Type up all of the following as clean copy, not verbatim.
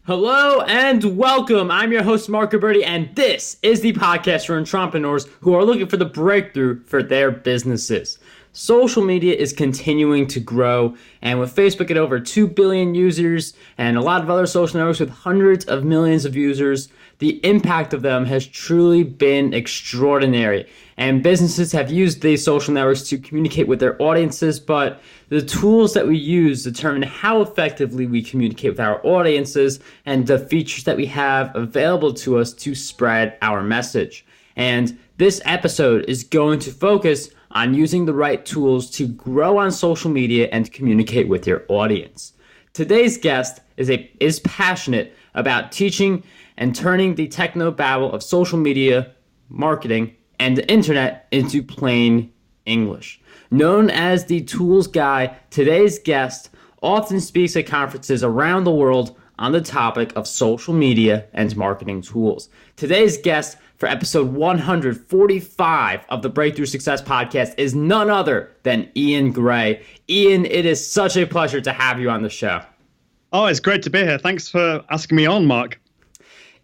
Hello and welcome. I'm your host, Mark Roberti, and this is the podcast for entrepreneurs who are looking for the breakthrough for their businesses. Social media is continuing to grow, and with Facebook at over 2 billion users and a lot of other social networks with hundreds of millions of users, the impact of them has truly been extraordinary. And businesses have used these social networks to communicate with their audiences, but the tools that we use determine how effectively we communicate with our audiences and the features that we have available to us to spread our message. And this episode is going to focus on using the right tools to grow on social media and communicate with your audience. Today's guest is passionate about teaching and turning the techno-babble of social media, marketing, and the internet into plain English. Known as the tools guy, today's guest often speaks at conferences around the world on the topic of social media and marketing tools. Today's guest for episode 145 of the Breakthrough Success Podcast is none other than Ian Gray. Ian, it is such a pleasure to have you on the show. Oh, it's great to be here. Thanks for asking me on, Mark.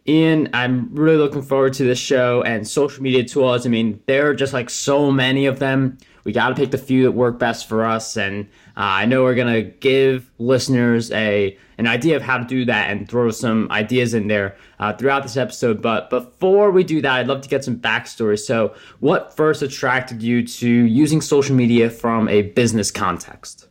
Ian, I'm really looking forward to this show and social media tools. I mean, there are just like so many of them. We got to pick the few that work best for us. And I know we're going to give listeners an idea of how to do that and throw some ideas in there throughout this episode. But before we do that, I'd love to get some backstory. So what first attracted you to using social media from a business context?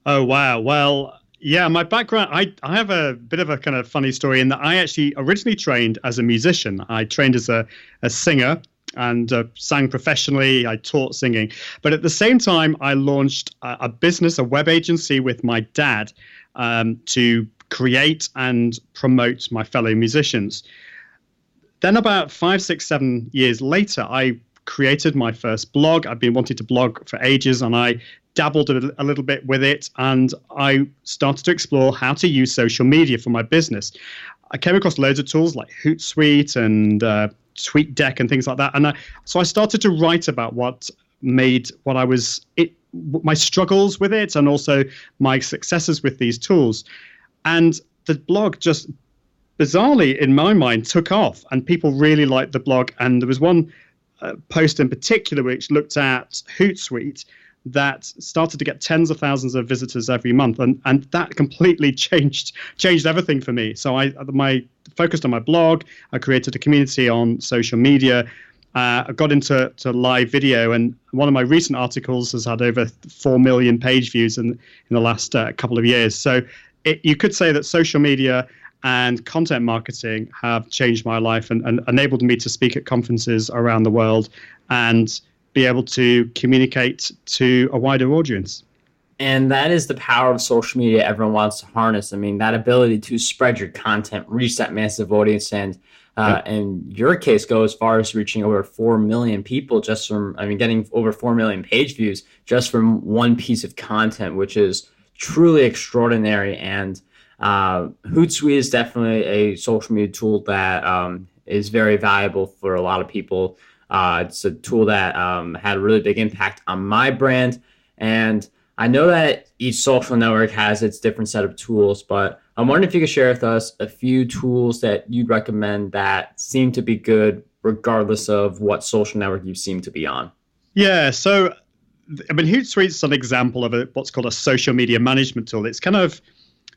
Oh, wow. Well, yeah, my background, I have a bit of a kind of funny story in that I actually originally trained as a musician. I trained as a singer and sang professionally. I taught singing. But at the same time, I launched a business, a web agency with my dad to create and promote my fellow musicians. Then about 5, 6, 7 years later, I created my first blog. I've been wanting to blog for ages, and I dabbled a little bit with it, and I started to explore how to use social media for my business. I came across loads of tools like HootSuite and TweetDeck and things like that, and so I started to write about my struggles with it and also my successes with these tools. And the blog just bizarrely, in my mind, took off, and people really liked the blog. And there was one post in particular which looked at HootSuite that started to get tens of thousands of visitors every month, and that completely changed everything for me. So I focused on my blog. I created a community on social media. I got into live video, and one of my recent articles has had over 4 million page views in the last couple of years. So you could say that social media and content marketing have changed my life and enabled me to speak at conferences around the world and be able to communicate to a wider audience. And that is the power of social media everyone wants to harness. I mean, that ability to spread your content, reach that massive audience, and in your case, go as far as reaching over 4 million people getting over 4 million page views just from one piece of content, which is truly extraordinary. And HootSuite is definitely a social media tool that is very valuable for a lot of people. It's a tool that had a really big impact on my brand. And I know that each social network has its different set of tools, but I'm wondering if you could share with us a few tools that you'd recommend that seem to be good regardless of what social network you seem to be on. Yeah, so I mean, HootSuite's an example of what's called a social media management tool. It's kind of,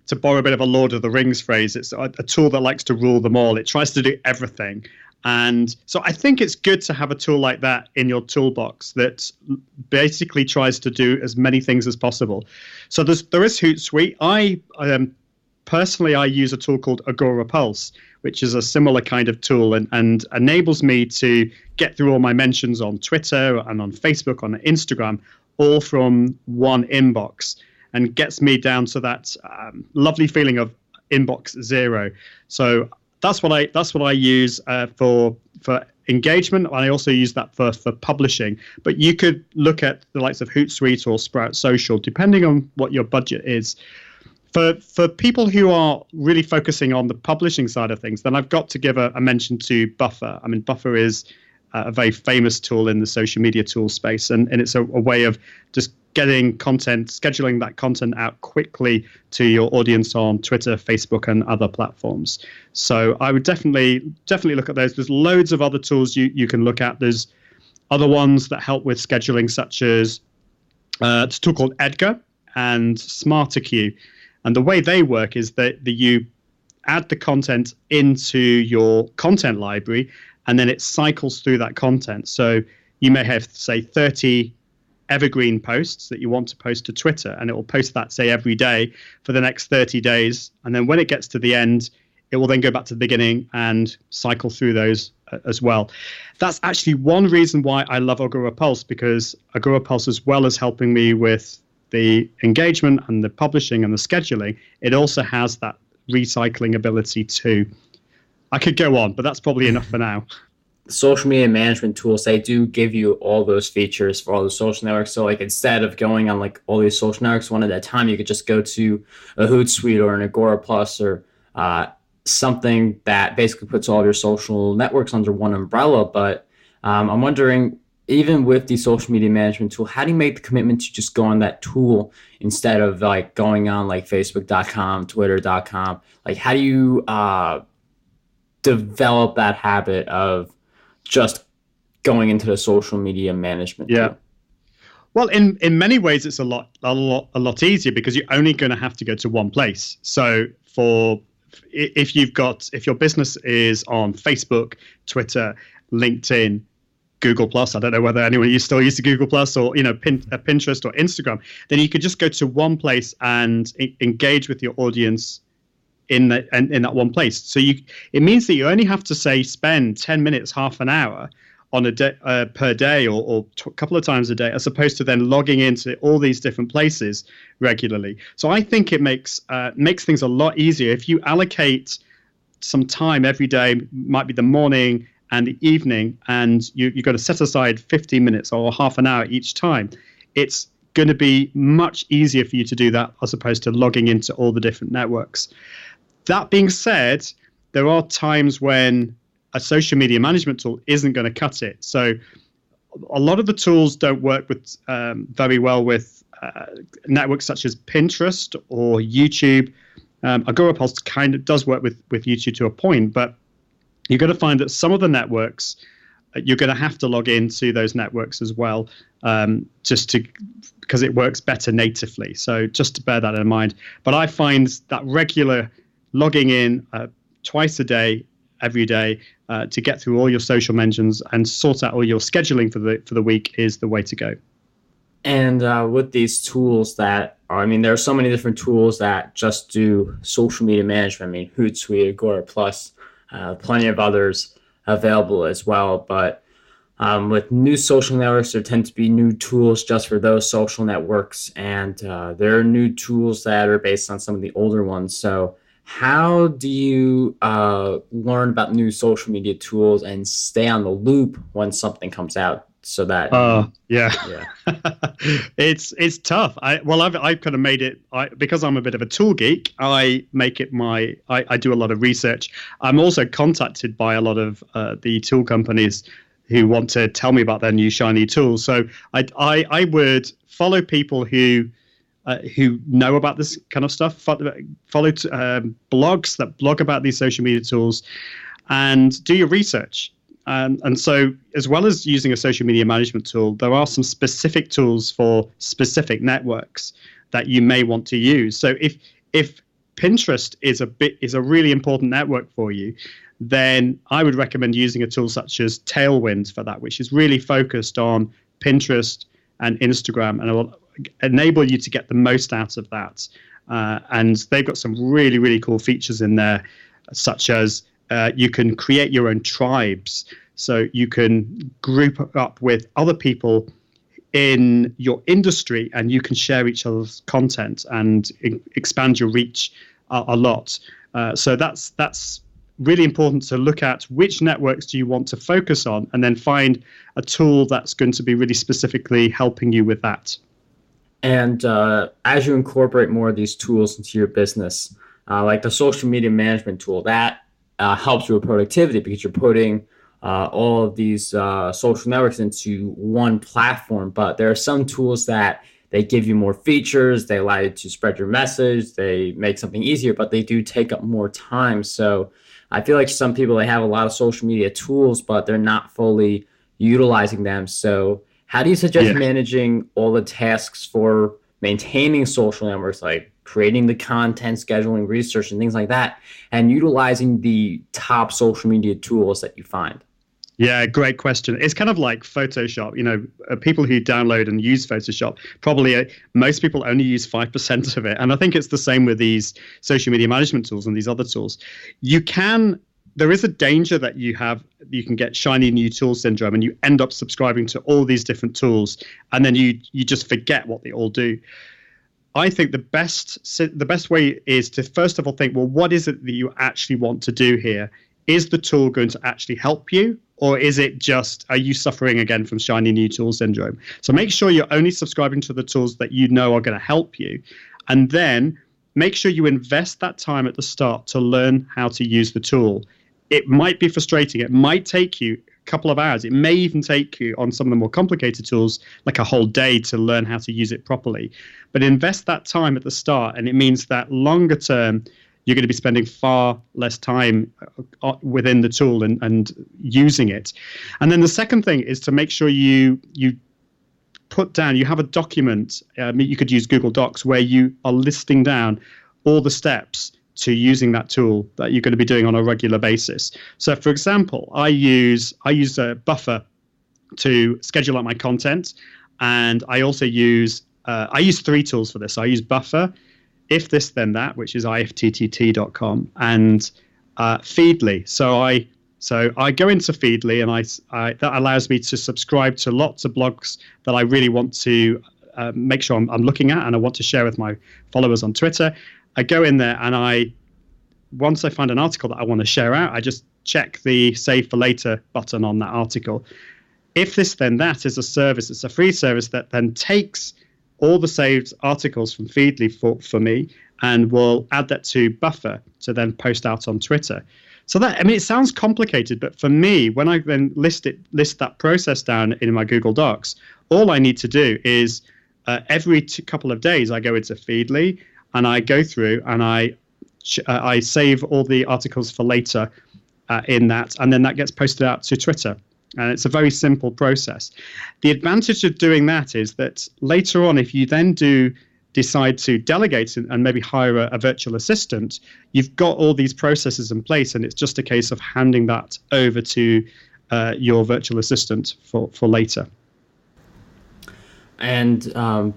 to borrow a bit of a Lord of the Rings phrase, it's a tool that likes to rule them all. It tries to do everything. And so I think it's good to have a tool like that in your toolbox that basically tries to do as many things as possible. So there is HootSuite. Personally, I use a tool called Agorapulse, which is a similar kind of tool and enables me to get through all my mentions on Twitter and on Facebook, on Instagram, all from one inbox, and gets me down to that lovely feeling of inbox zero. So that's what I use for engagement, and I also use that for publishing. But you could look at the likes of HootSuite or Sprout Social, depending on what your budget is. For people who are really focusing on the publishing side of things, then I've got to give a mention to Buffer. I mean, Buffer is a very famous tool in the social media tool space. And it's a way of just getting content, scheduling that content out quickly to your audience on Twitter, Facebook, and other platforms. So I would definitely look at those. There's loads of other tools you can look at. There's other ones that help with scheduling, such as it's a tool called Edgar and SmarterQueue. And the way they work is that you add the content into your content library, and then it cycles through that content. So you may have, say, 30 evergreen posts that you want to post to Twitter, and it will post that, say, every day for the next 30 days. And then when it gets to the end, it will then go back to the beginning and cycle through those as well. That's actually one reason why I love Agorapulse, because Agorapulse, as well as helping me with the engagement and the publishing and the scheduling, it also has that recycling ability too. I could go on, but that's probably enough for now. Social media management tools, they do give you all those features for all the social networks. So like instead of going on like all these social networks one at a time, you could just go to a HootSuite or an Agorapulse or something that basically puts all of your social networks under one umbrella. But I'm wondering, even with the social media management tool, how do you make the commitment to just go on that tool instead of like going on like Facebook.com, Twitter.com? Like how do you develop that habit of just going into the social media management tool? Well, in many ways, it's a lot easier because you're only going to have to go to one place. So if your business is on Facebook, Twitter, LinkedIn, Google Plus, I don't know whether anyone still uses Google Plus or Pinterest or Instagram, then you could just go to one place and engage with your audience in that one place. So it means that you only have to spend 10 minutes, half an hour on a day per day or a couple of times a day, as opposed to then logging into all these different places regularly. So I think it makes things a lot easier if you allocate some time every day, might be the morning and the evening, and you've got to set aside 15 minutes or half an hour each time. It's going to be much easier for you to do that as opposed to logging into all the different networks. That being said, there are times when a social media management tool isn't going to cut it. So a lot of the tools don't work with very well with networks such as Pinterest or YouTube. Agorapulse kind of does work with YouTube to a point, but you're going to find that some of the networks, you're going to have to log into those networks as well, because it works better natively. So just to bear that in mind. But I find that regular logging in twice a day, every day, to get through all your social mentions and sort out all your scheduling for the week is the way to go. And with these tools there are so many different tools that just do social media management. I mean, HootSuite, Agorapulse, plenty of others available as well. But with new social networks, there tend to be new tools just for those social networks. And there are new tools that are based on some of the older ones. So how do you learn about new social media tools and stay on the loop when something comes out? So that it's tough. I've kind of made it because I'm a bit of a tool geek. I make it I do a lot of research. I'm also contacted by a lot of the tool companies who want to tell me about their new shiny tools. So I would follow people who know about this kind of stuff. Follow blogs that blog about these social media tools, and do your research. And so, as well as using a social media management tool, there are some specific tools for specific networks that you may want to use. So, if Pinterest is a really important network for you, then I would recommend using a tool such as Tailwind for that, which is really focused on Pinterest and Instagram, and it will enable you to get the most out of that. And they've got some really, really cool features in there, such as you can create your own tribes. So you can group up with other people in your industry, and you can share each other's content and expand your reach a lot. So that's really important to look at which networks do you want to focus on, and then find a tool that's going to be really specifically helping you with that. And as you incorporate more of these tools into your business, like the social media management tool, that helps you with productivity because you're putting all of these social networks into one platform. But there are some tools that they give you more features, they allow you to spread your message, they make something easier, but they do take up more time. So I feel like some people, they have a lot of social media tools, but they're not fully utilizing them. So how do you suggest managing all the tasks for maintaining social networks, like creating the content, scheduling, research, and things like that, and utilizing the top social media tools that you find? Yeah, great question. It's kind of like Photoshop. People who download and use Photoshop, probably most people only use 5% of it. And I think it's the same with these social media management tools and these other tools. There is a danger that you can get shiny new tool syndrome, and you end up subscribing to all these different tools, and then you just forget what they all do. I think the best way is to first of all think, well, what is it that you actually want to do here? Is the tool going to actually help you? Or are you suffering again from shiny new tool syndrome? So make sure you're only subscribing to the tools that you know are going to help you. And then make sure you invest that time at the start to learn how to use the tool. It might be frustrating. It might take you a couple of hours. It may even take you, on some of the more complicated tools, like a whole day to learn how to use it properly. But invest that time at the start, and it means that longer term, you're going to be spending far less time within the tool and using it. And then the second thing is to make sure you put down, you have a document, you could use Google Docs, where you are listing down all the steps to using that tool that you're going to be doing on a regular basis. So for example, I use a Buffer to schedule out my content. And I also use 3 tools for this. I use Buffer, If This Then That, which is ifttt.com, and Feedly. So I go into Feedly, and that allows me to subscribe to lots of blogs that I really want to make sure I'm looking at, and I want to share with my followers on Twitter. I go in there, and once I find an article that I want to share out, I just check the Save for Later button on that article. If This Then That is a service. It's a free service that then takes all the saved articles from Feedly for me, and will add that to Buffer to then post out on Twitter. So it sounds complicated, but for me, when I then list that process down in my Google Docs, all I need to do is every couple of days I go into Feedly, and I go through and I save all the articles for later in that, and then that gets posted out to Twitter. And it's a very simple process. The advantage of doing that is that later on, if you then decide to delegate and maybe hire a virtual assistant, you've got all these processes in place, and it's just a case of handing that over to your virtual assistant for later. And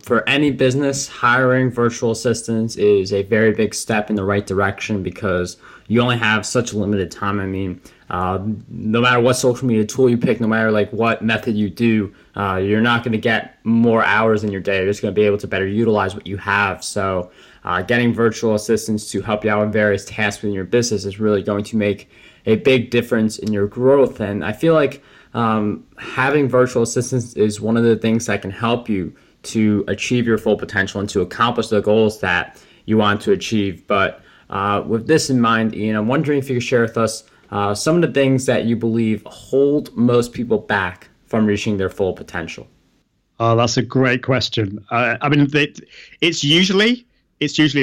for any business, hiring virtual assistants is a very big step in the right direction, because you only have such a limited time. I mean, no matter what social media tool you pick, no matter like what method you do, you're not going to get more hours in your day. You're just going to be able to better utilize what you have. So getting virtual assistants to help you out with various tasks within your business is really going to make a big difference in your growth. And I feel like having virtual assistants is one of the things that can help you to achieve your full potential and to accomplish the goals that you want to achieve. But with this in mind, Ian, I'm wondering if you could share with us some of the things that you believe hold most people back from reaching their full potential. Oh, that's a great question. It's usually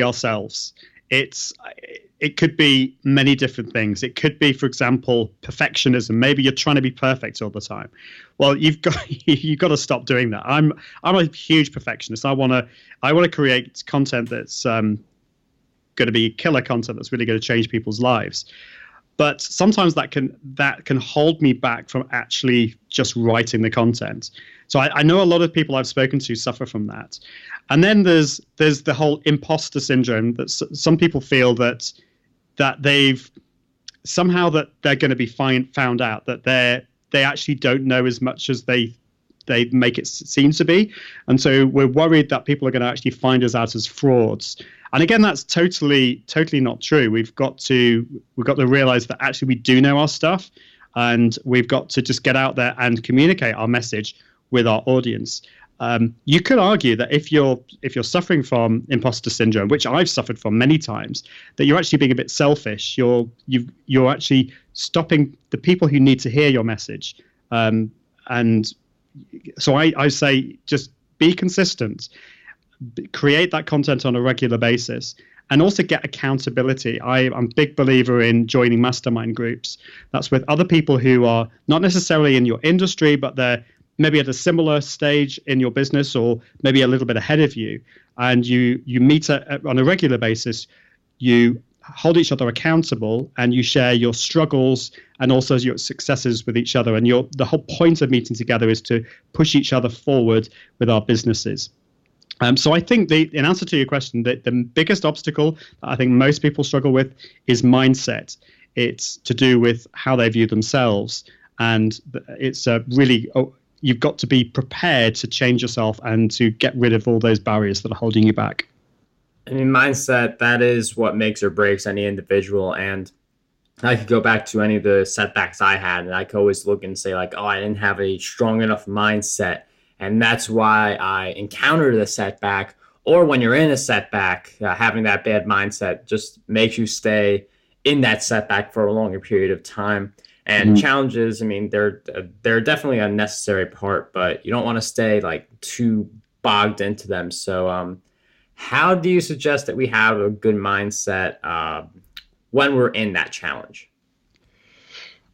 ourselves. It could be many different things. It could be, for example, perfectionism. Maybe you're trying to be perfect all the time. Well, you've got to stop doing that. I'm a huge perfectionist. I want to create content that's going to be killer content that's really going to change people's lives. But sometimes that can hold me back from actually just writing the content. So I know a lot of people I've spoken to suffer from that. And then there's the whole imposter syndrome, that some people feel that they've somehow that they're going to be found out, that they actually don't know as much as they make it seem to be. And so we're worried that people are going to actually find us out as frauds. And again, that's totally not true. We've got to realize that actually we do know our stuff, and we've got to just get out there and communicate our message with our audience. You could argue that if you're suffering from imposter syndrome, which I've suffered from many times, that you're actually being a bit selfish. You're actually stopping the people who need to hear your message. And so I say just be consistent, create that content on a regular basis, and also get accountability. I'm a big believer in joining mastermind groups. That's with other people who are not necessarily in your industry, but they're maybe at a similar stage in your business or maybe a little bit ahead of you. And you meet on a regular basis, you hold each other accountable, and you share your struggles and also your successes with each other. And the whole point of meeting together is to push each other forward with our businesses. So I think in answer to your question, the biggest obstacle that I think most people struggle with is mindset. It's to do with how they view themselves. And it's you've got to be prepared to change yourself and to get rid of all those barriers that are holding you back. I mean, mindset, that is what makes or breaks any individual. And I could go back to any of the setbacks I had, and I could always look and say, like, oh, I didn't have a strong enough mindset. And that's why I encountered a setback. Or when you're in a setback, having that bad mindset just makes you stay in that setback for a longer period of time. And challenges, I mean, they're definitely a necessary part, but you don't want to stay like too bogged into them. So how do you suggest that we have a good mindset when we're in that challenge?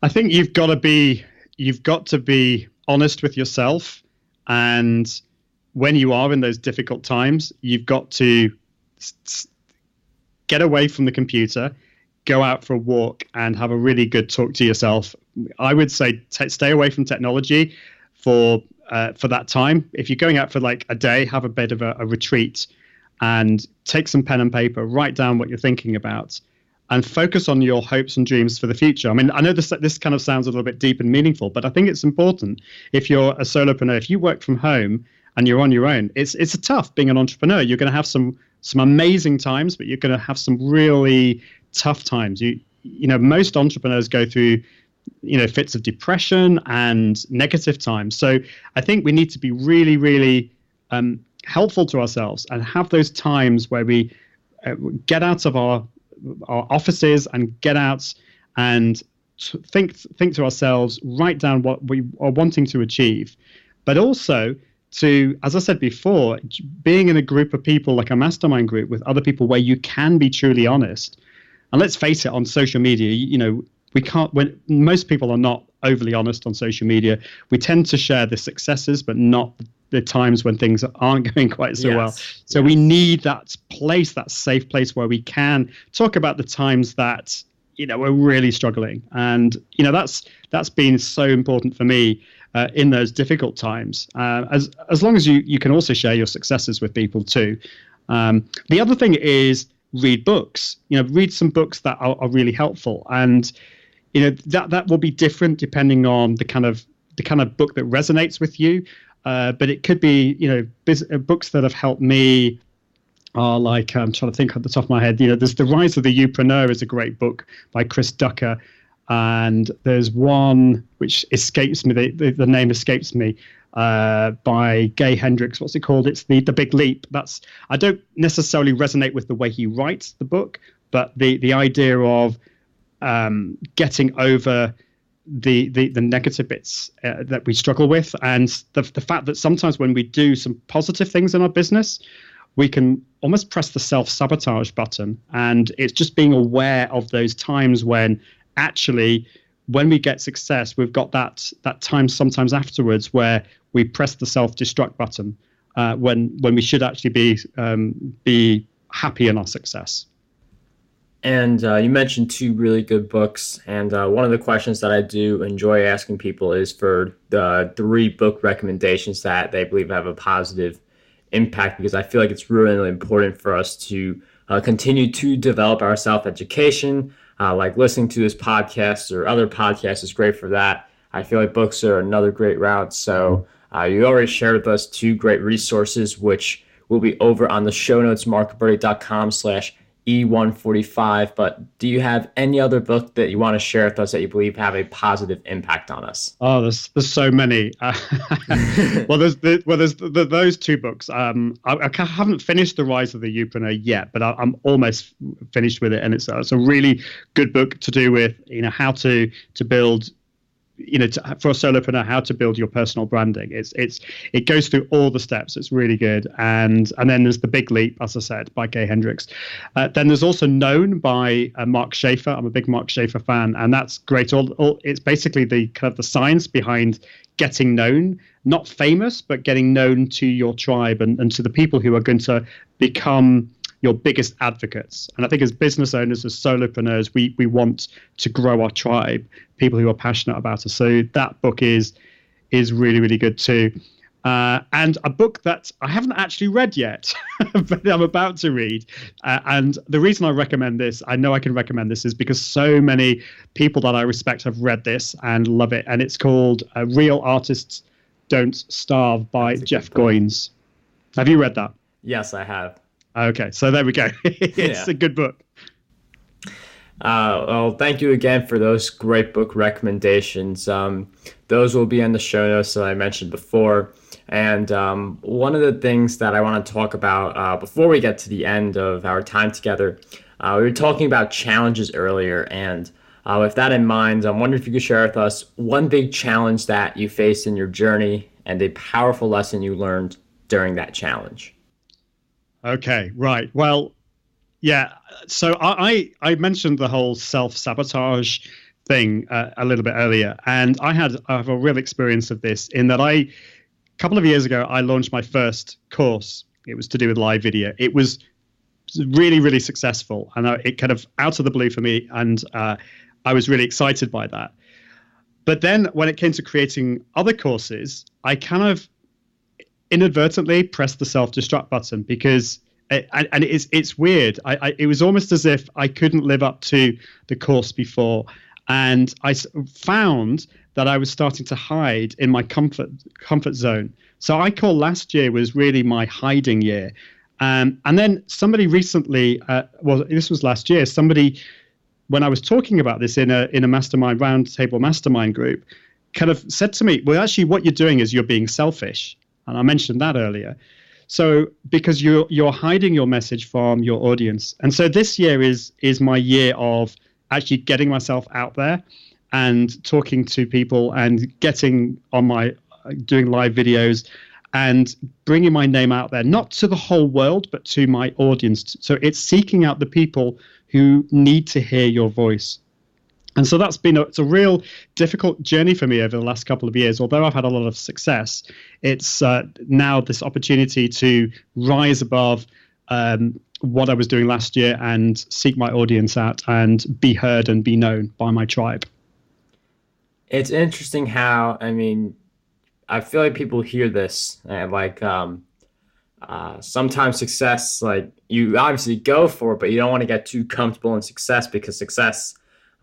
I think you've got to be honest with yourself. And when you are in those difficult times, you've got to get away from the computer, go out for a walk, and have a really good talk to yourself. I would say stay away from technology for that time. If you're going out for like a day, have a bit of a retreat and take some pen and paper, write down what you're thinking about, and focus on your hopes and dreams for the future. I mean, I know this kind of sounds a little bit deep and meaningful, but I think it's important. If you're a solopreneur, if you work from home and you're on your own, it's tough being an entrepreneur. You're going to have some amazing times, but you're going to have some really tough times. You know, most entrepreneurs go through, fits of depression and negative times. So I think we need to be really, really helpful to ourselves and have those times where we get out of our offices and get out and think to ourselves, write down what we are wanting to achieve, but also to, as I said before, being in a group of people like a mastermind group with other people where you can be truly honest. And let's face it, on social media, we can't, when most people are not overly honest on social media, we tend to share the successes, but not the times when things aren't going quite so well. So we need that place, that safe place where we can talk about the times that, we're really struggling. And, that's been so important for me in those difficult times, as long as you can also share your successes with people too. The other thing is read books, read some books that are really helpful. And, that will be different depending on the kind of book that resonates with you. But it could be, books that have helped me are like, I'm trying to think off the top of my head, there's The Rise of the Youpreneur is a great book by Chris Ducker. And there's one which escapes me, the name escapes me, by Gay Hendricks. What's it called? It's The Big Leap. I don't necessarily resonate with the way he writes the book, but the idea of getting over the negative bits that we struggle with, and the fact that sometimes when we do some positive things in our business, we can almost press the self-sabotage button. And it's just being aware of those times when actually, when we get success, we've got that time sometimes afterwards where we press the self-destruct button when we should actually be happy in our success. And you mentioned two really good books. And one of the questions that I do enjoy asking people is for the 3 book recommendations that they believe have a positive impact, because I feel like it's really important for us to continue to develop our self-education. Like listening to this podcast or other podcasts is great for that. I feel like books are another great route. So you already shared with us 2 great resources, which will be over on the show notes, markberty.com/E145. E145, but do you have any other book that you want to share with us that you believe have a positive impact on us? Oh, there's so many. Well, there's those two books. I haven't finished The Rise of the Youpreneur yet, but I'm almost finished with it, and it's a really good book to do with how to build. For a solopreneur, how to build your personal branding. It goes through all the steps. It's really good. And then there's The Big Leap, as I said, by Gay Hendricks. Then there's also Known by Mark Schaefer. I'm a big Mark Schaefer fan, and that's great. It's basically the kind of the science behind getting known, not famous, but getting known to your tribe and to the people who are going to become your biggest advocates. And I think as business owners, as solopreneurs, we want to grow our tribe, people who are passionate about us. So that book is really, really good too. And a book that I haven't actually read yet, but I'm about to read. And the reason I recommend this, I know I can recommend this, is because so many people that I respect have read this and love it. And it's called Real Artists Don't Starve by Jeff Goins. Have you read that? Yes, I have. Okay, so there we go. It's a good book. Well, thank you again for those great book recommendations. Those will be in the show notes that I mentioned before. And one of the things that I want to talk about before we get to the end of our time together, we were talking about challenges earlier. And with that in mind, I'm wondering if you could share with us one big challenge that you faced in your journey and a powerful lesson you learned during that challenge. Okay, right. Well, yeah. So I mentioned the whole self-sabotage thing a little bit earlier, and I have a real experience of this in that a couple of years ago, I launched my first course. It was to do with live video. It was really, really successful, and it kind of out of the blue for me, and I was really excited by that. But then when it came to creating other courses, I kind of inadvertently pressed the self-destruct button because it's weird. It was almost as if I couldn't live up to the course before, and I found that I was starting to hide in my comfort zone. So I call last year was really my hiding year, and then somebody recently, well, this was last year. Somebody, when I was talking about this in a mastermind roundtable mastermind group, kind of said to me, "Well, actually, what you're doing is you're being selfish." And I mentioned that earlier. So because you're hiding your message from your audience. And so this year is my year of actually getting myself out there and talking to people and getting on doing live videos and bringing my name out there, not to the whole world, but to my audience. So it's seeking out the people who need to hear your voice. And so it's a real difficult journey for me over the last couple of years. Although I've had a lot of success, it's now this opportunity to rise above what I was doing last year and seek my audience out and be heard and be known by my tribe. It's interesting how, I feel like people hear this and sometimes success, like you obviously go for it, but you don't want to get too comfortable in success because success,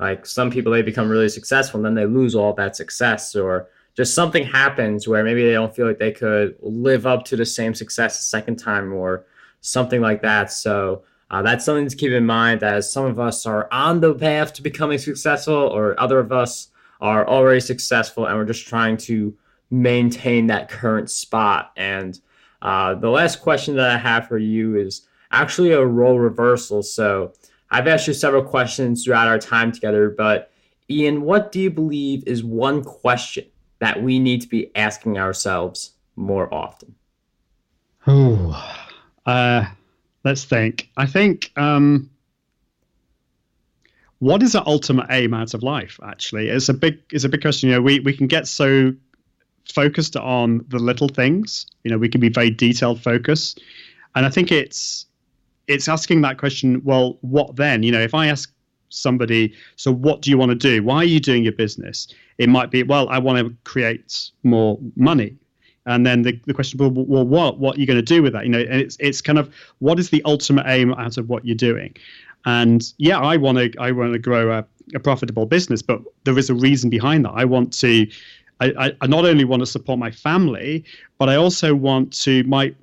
like some people, they become really successful and then they lose all that success, or just something happens where maybe they don't feel like they could live up to the same success a second time or something like that. So that's something to keep in mind, as some of us are on the path to becoming successful, or other of us are already successful and we're just trying to maintain that current spot. And the last question that I have for you is actually a role reversal. So I've asked you several questions throughout our time together, but Ian, what do you believe is one question that we need to be asking ourselves more often? Let's think. I think, what is our ultimate aim out of life? Actually, it's a big question. We can get so focused on the little things. We can be very detailed focused, and I think it's asking that question. Well, what then? If I ask somebody, so what do you want to do? Why are you doing your business? It might be, well, I want to create more money. And then the question, well, what are you going to do with that? And it's kind of, what is the ultimate aim out of what you're doing? And yeah, I want to grow a profitable business, but there is a reason behind that. I not only want to support my family, but I also want to, my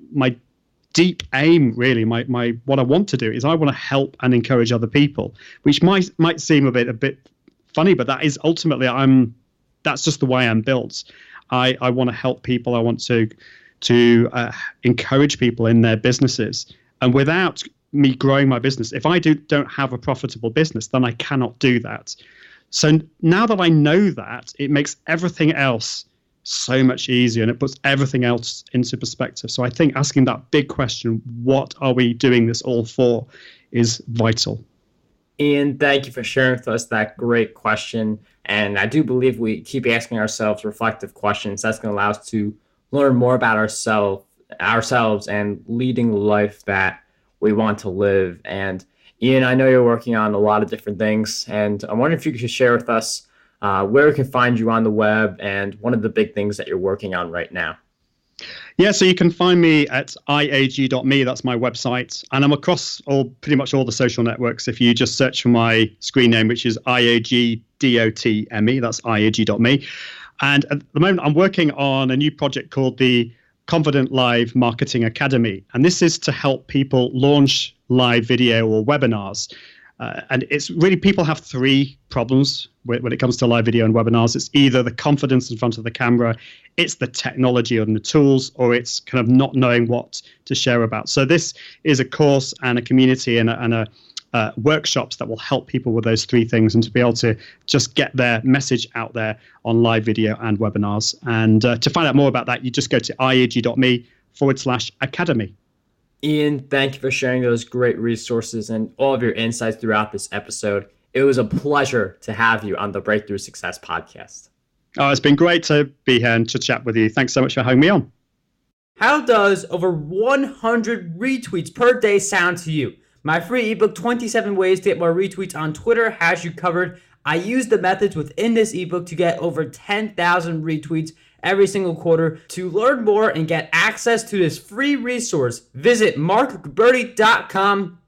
deep aim, really, my what I want to do is I want to help and encourage other people, which might seem a bit funny, but that is ultimately that's just the way I'm built. I want to help people. I want to encourage people in their businesses. And without me growing my business, if I don't have a profitable business, then I cannot do that. So now that I know that, it makes everything else so much easier, and it puts everything else into perspective. So I think asking that big question, what are we doing this all for, is vital. Ian, thank you for sharing with us that great question. And I do believe we keep asking ourselves reflective questions. That's going to allow us to learn more about ourselves and leading the life that we want to live. And Ian, I know you're working on a lot of different things, and I wonder if you could share with us where we can find you on the web and one of the big things that you're working on right now. Yeah, so you can find me at iag.me. That's my website. And I'm across pretty much all the social networks. If you just search for my screen name, which is iagdotme, that's iag.me. And at the moment, I'm working on a new project called the Confident Live Marketing Academy. And this is to help people launch live video or webinars. And it's really, people have three problems when it comes to live video and webinars. It's either the confidence in front of the camera, it's the technology and the tools, or it's kind of not knowing what to share about. So this is a course and a community and a workshops that will help people with those three things, and to be able to just get their message out there on live video and webinars. And to find out more about that, you just go to iag.me/academy. Ian, thank you for sharing those great resources and all of your insights throughout this episode. It was a pleasure to have you on the Breakthrough Success podcast. Oh, it's been great to be here and to chat with you. Thanks so much for having me on. How does over 100 retweets per day sound to you? My free ebook, 27 Ways to Get More Retweets on Twitter, has you covered. I use the methods within this ebook to get over 10,000 retweets every single quarter. To learn more and get access to this free resource, visit markberty.com/